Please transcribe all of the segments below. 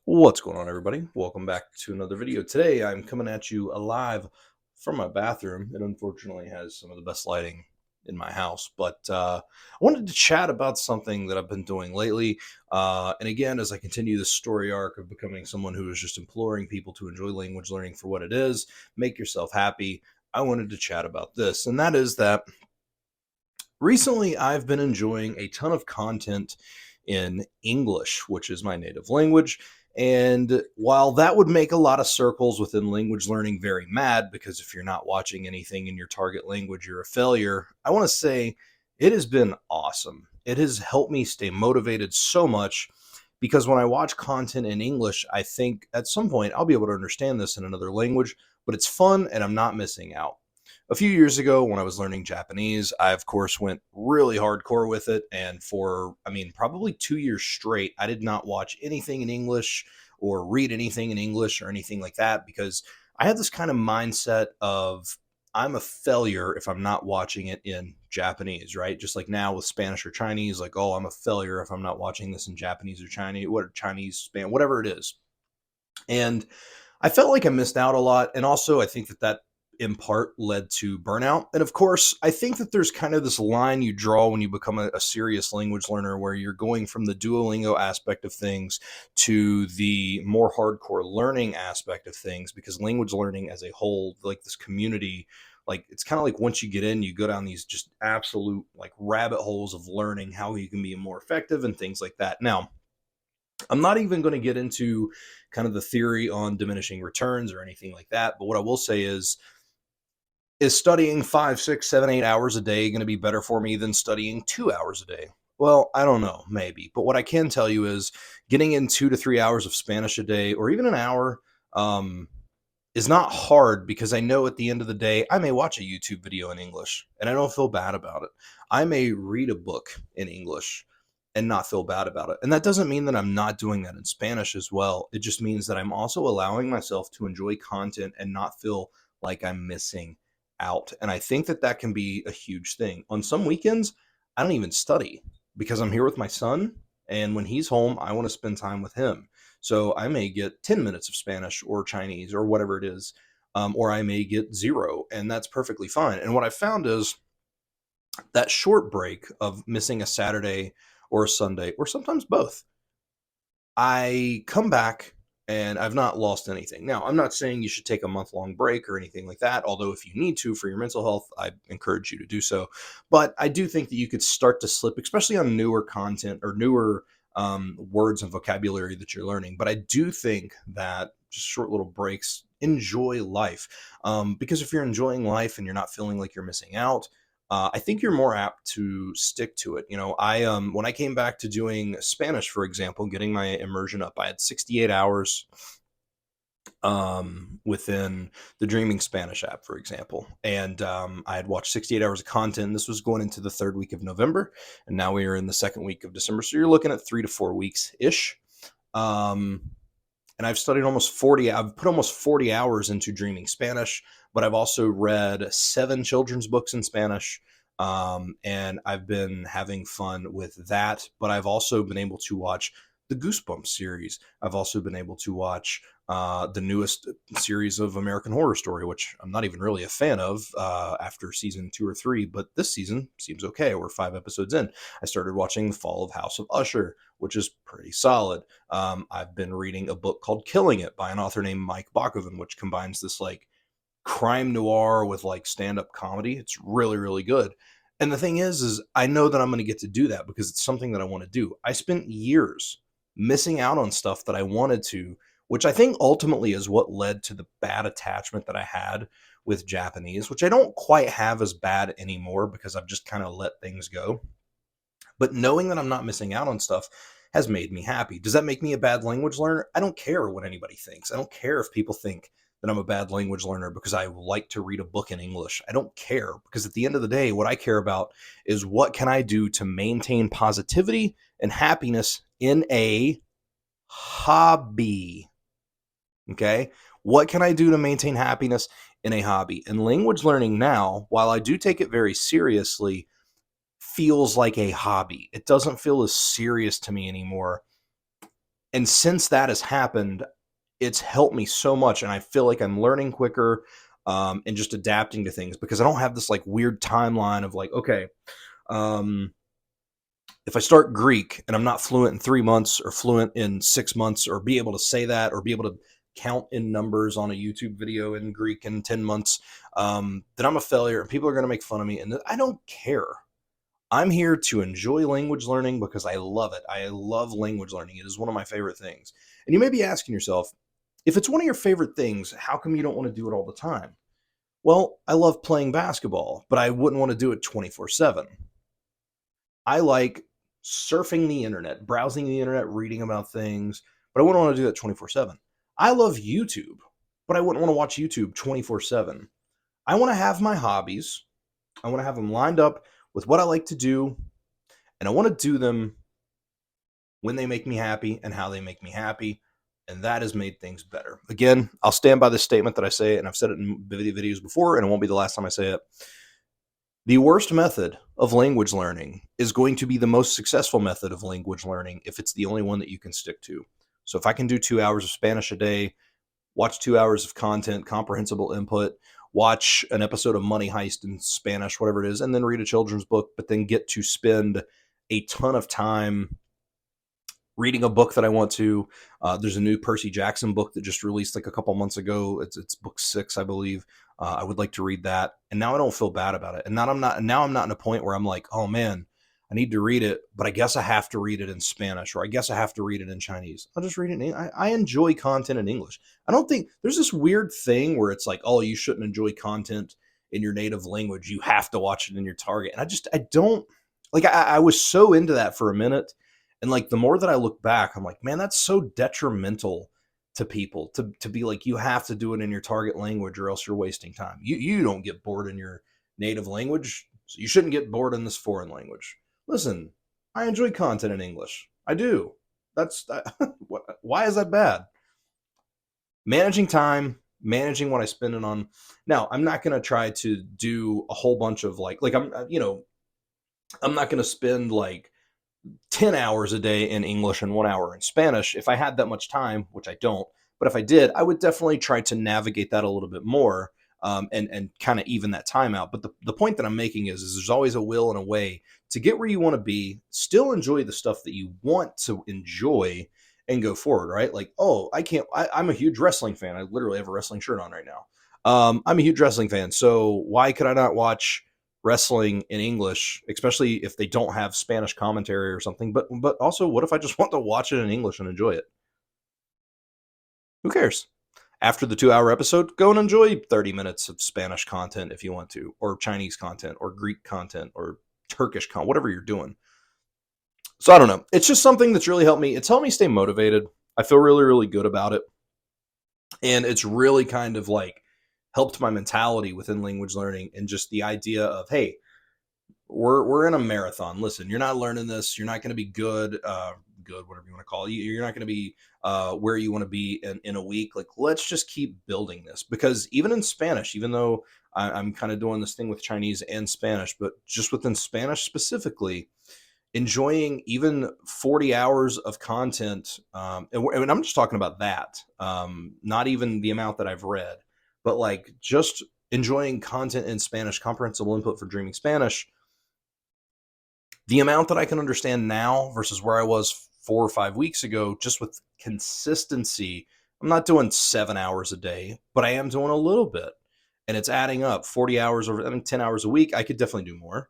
What's going on, everybody? Welcome back to another video. Today, I'm coming at you live from my bathroom. It unfortunately has some of the best lighting in my house, but I wanted to chat about something that I've been doing lately. And again, as I continue this story arc of becoming someone who is just imploring people to enjoy language learning for what it is, make yourself happy, I wanted to chat about this. And that is that recently I've been enjoying a ton of content in English, which is my native language. And while that would make a lot of circles within language learning very mad, because if you're not watching anything in your target language, you're a failure, I want to say it has been awesome. It has helped me stay motivated so much because when I watch content in English, I think at some point I'll be able to understand this in another language, but it's fun and I'm not missing out. A few years ago when I was learning Japanese, I of course went really hardcore with it. And for, probably 2 years straight, I did not watch anything in English or read anything in English or anything like that because I had this kind of mindset of I'm a failure if I'm not watching it in Japanese, right? Just like now with Spanish or Chinese, like, oh, I'm a failure if I'm not watching this in Japanese or Chinese, what Chinese, Spanish, whatever it is. And I felt like I missed out a lot. And also, I think that in part led to burnout. And of course, I think that there's kind of this line you draw when you become a serious language learner where you're going from the Duolingo aspect of things to the more hardcore learning aspect of things, because language learning as a whole, like this community, like it's kind of like once you get in, you go down these just absolute like rabbit holes of learning how you can be more effective and things like that. Now, I'm not even going to get into kind of the theory on diminishing returns or anything like that. But what I will say is studying 5, 6, 7, 8 hours a day going to be better for me than studying 2 hours a day? Well, I don't know, maybe. But what I can tell you is getting in 2 to 3 hours of Spanish a day or even an hour um, is not hard because I know at the end of the day, I may watch a YouTube video in English and I don't feel bad about it. I may read a book in English and not feel bad about it. And that doesn't mean that I'm not doing that in Spanish as well. It just means that I'm also allowing myself to enjoy content and not feel like I'm missing out. And I think that that can be a huge thing. On some weekends, I don't even study because I'm here with my son. And when he's home, I want to spend time with him. So I may get 10 minutes of Spanish or Chinese or whatever it is, or I may get zero, and that's perfectly fine. And what I found is that short break of missing a Saturday or a Sunday, or sometimes both, I come back and I've not lost anything. Now, I'm not saying you should take a month-long break or anything like that, although if you need to for your mental health, I encourage you to do so. But I do think that you could start to slip, especially on newer content or newer words and vocabulary that you're learning. But I do think that just short little breaks, enjoy life. Because if you're enjoying life and you're not feeling like you're missing out, I think you're more apt to stick to it. You know, I when I came back to doing Spanish, for example, getting my immersion up, I had 68 hours within the Dreaming Spanish app, for example, and I had watched 68 hours of content. This was going into the third week of November, and now we are in the second week of December. So you're looking at 3 to 4 weeks ish. Um, and I've studied almost 40, I've put almost 40 hours into Dreaming Spanish, but I've also read 7 children's books in Spanish. And I've been having fun with that, but I've also been able to watch the Goosebumps series. I've also been able to watch the newest series of American Horror Story, which I'm not even really a fan of after season 2 or 3, but this season seems okay. We're 5 episodes in. I started watching The Fall of House of Usher, which is pretty solid. I've been reading a book called Killing It by an author named Mike Bakoven, which combines this like crime noir with like stand-up comedy. It's really, really good. And the thing is I know that I'm going to get to do that because it's something that I want to do. I spent years missing out on stuff that I wanted to, which I think ultimately is what led to the bad attachment that I had with Japanese, which I don't quite have as bad anymore because I've just kind of let things go. But knowing that I'm not missing out on stuff has made me happy. Does that make me a bad language learner? I don't care what anybody thinks. I don't care if people think that I'm a bad language learner because I like to read a book in English. I don't care because at the end of the day, what I care about is what can I do to maintain positivity and happiness in a hobby. Okay. What can I do to maintain happiness in a hobby? And language learning now, while I do take it very seriously, feels like a hobby. It doesn't feel as serious to me anymore. And since that has happened, it's helped me so much. And I feel like I'm learning quicker, and just adapting to things, because I don't have this like weird timeline of like, okay, um, if I start Greek and I'm not fluent in 3 months or fluent in 6 months, or be able to say that, or be able to count in numbers on a YouTube video in Greek in 10 months, then I'm a failure and people are going to make fun of me. And I don't care. I'm here to enjoy language learning because I love it. I love language learning. It is one of my favorite things. And you may be asking yourself, if it's one of your favorite things, how come you don't want to do it all the time? Well, I love playing basketball, but I wouldn't want to do it 24/7. I like surfing the internet, browsing the internet, reading about things, but I wouldn't want to do that 24/7. I love YouTube, but I wouldn't want to watch YouTube 24/7. I want to have my hobbies. I want to have them lined up with what I like to do, and I want to do them when they make me happy and how they make me happy. And that has made things better. Again, I'll stand by this statement that I say, and I've said it in videos before, and it won't be the last time I say it. The worst method of language learning is going to be the most successful method of language learning if it's the only one that you can stick to. So if I can do 2 hours of Spanish a day, watch 2 hours of content, comprehensible input, watch an episode of Money Heist in Spanish, whatever it is, and then read a children's book, but then get to spend a ton of time reading a book that I want to. There's a new Percy Jackson book that just released like a couple months ago. It's book 6, I believe. I would like to read that, and now I don't feel bad about it. And now I'm not in a point where I'm like, oh man, I need to read it, but I guess I have to read it in Spanish, or I guess I have to read it in Chinese. I'll just read it in English. I enjoy content in English. I don't think there's this weird thing where it's like, oh, you shouldn't enjoy content in your native language. You have to watch it in your target. And I don't like. I was so into that for a minute, and like the more that I look back, I'm like, man, that's so detrimental to people to be like, you have to do it in your target language or else you're wasting time. You don't get bored in your native language, so you shouldn't get bored in this foreign language. Listen, I enjoy content in English. I do. That's why is that bad? Managing time, managing what I spend it on. Now, I'm not going to try to do a whole bunch of like I'm not going to spend like 10 hours a day in English and 1 hour in Spanish. If I had that much time, which I don't, but if I did, I would definitely try to navigate that a little bit more, and kind of even that time out. But the point that I'm making is there's always a will and a way to get where you want to be, still enjoy the stuff that you want to enjoy, and go forward, right? Like, oh, I'm a huge wrestling fan. I literally have a wrestling shirt on right now. I'm a huge wrestling fan. So why could I not watch wrestling in English, especially if they don't have Spanish commentary or something? But also, what if I just want to watch it in English and enjoy it? Who cares? After the 2 hour episode, go and enjoy 30 minutes of Spanish content if you want to, or Chinese content, or Greek content, or Turkish content, whatever you're doing. So I don't know. It's just something that's really helped me. It's helped me stay motivated. I feel really, really good about it. And it's really kind of like helped my mentality within language learning, and just the idea of, hey, we're in a marathon. Listen, you're not learning this. You're not going to be good, whatever you want to call it. You're not going to be where you want to be in a week. Like, let's just keep building this, because even in Spanish, even though I'm kind of doing this thing with Chinese and Spanish, but just within Spanish specifically, enjoying even 40 hours of content. And I'm just talking about that, not even the amount that I've read, but like just enjoying content in Spanish, comprehensible input for dreaming Spanish. The amount that I can understand now versus where I was 4 or 5 weeks ago, just with consistency. I'm not doing 7 hours a day, but I am doing a little bit, and it's adding up. 40 hours over, I think 10 hours a week. I could definitely do more.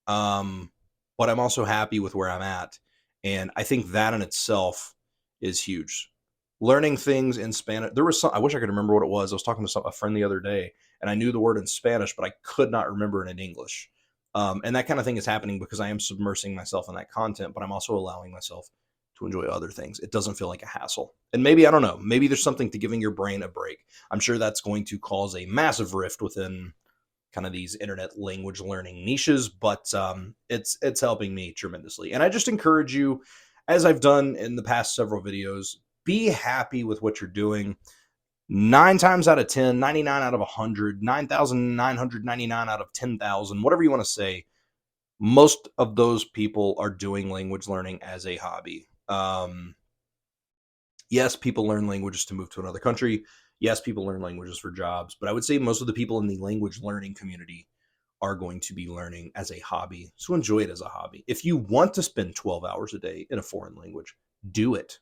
Um, but I'm also happy with where I'm at. And I think that in itself is huge. Learning things in Spanish. There was some, I wish I could remember what it was. I was talking to a friend the other day, and I knew the word in Spanish, but I could not remember it in English. And that kind of thing is happening because I am submersing myself in that content, but I'm also allowing myself to enjoy other things. It doesn't feel like a hassle. And maybe, I don't know, maybe there's something to giving your brain a break. I'm sure that's going to cause a massive rift within kind of these internet language learning niches, but it's helping me tremendously. And I just encourage you, as I've done in the past several videos, be happy with what you're doing. 9 times out of 10, 99 out of 100, 9,999 out of 10,000, whatever you want to say, most of those people are doing language learning as a hobby. Yes, people learn languages to move to another country. Yes, people learn languages for jobs, but I would say most of the people in the language learning community are going to be learning as a hobby. So enjoy it as a hobby. If you want to spend 12 hours a day in a foreign language, do it.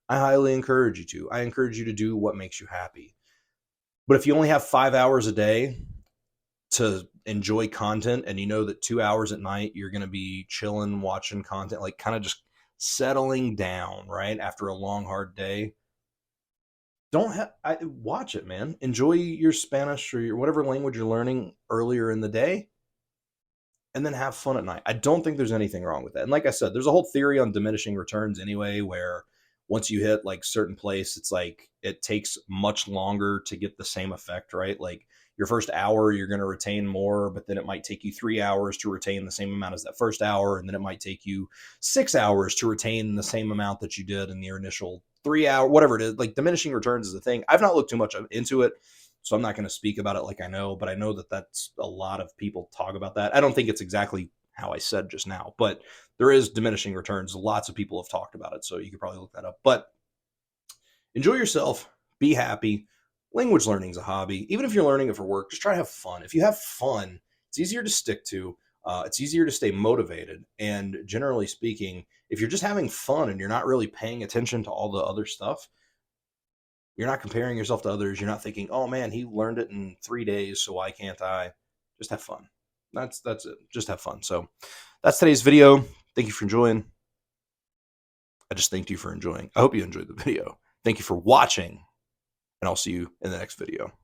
I highly encourage you to. I encourage you to do what makes you happy. But if you only have 5 hours a day to enjoy content and you know that 2 hours at night you're going to be chilling, watching content, like kind of just settling down, right? After a long, hard day, don't watch it, man. Enjoy your Spanish or your whatever language you're learning earlier in the day and then have fun at night. I don't think there's anything wrong with that. And like I said, there's a whole theory on diminishing returns anyway, where once you hit like certain place, it's like it takes much longer to get the same effect, right? Like your first hour, you're going to retain more, but then it might take you 3 hours to retain the same amount as that first hour. And then it might take you 6 hours to retain the same amount that you did in your initial 3 hour, whatever it is. Like diminishing returns is a thing. I've not looked too much into it, so I'm not going to speak about it like I know, but I know that that's a lot of people talk about that. I don't think it's exactly how I said just now, but there is diminishing returns. Lots of people have talked about it, so you could probably look that up. But enjoy yourself, be happy. Language learning is a hobby. Even if you're learning it for work, just try to have fun. If you have fun, it's easier to stick to. It's easier to stay motivated. And generally speaking, if you're just having fun and you're not really paying attention to all the other stuff, you're not comparing yourself to others. You're not thinking, "Oh man, he learned it in 3 days, so why can't I?" Just have fun. That's it. Just have fun. So that's today's video. Thank you for enjoying. I just thanked you for enjoying. I hope you enjoyed the video. Thank you for watching, and I'll see you in the next video.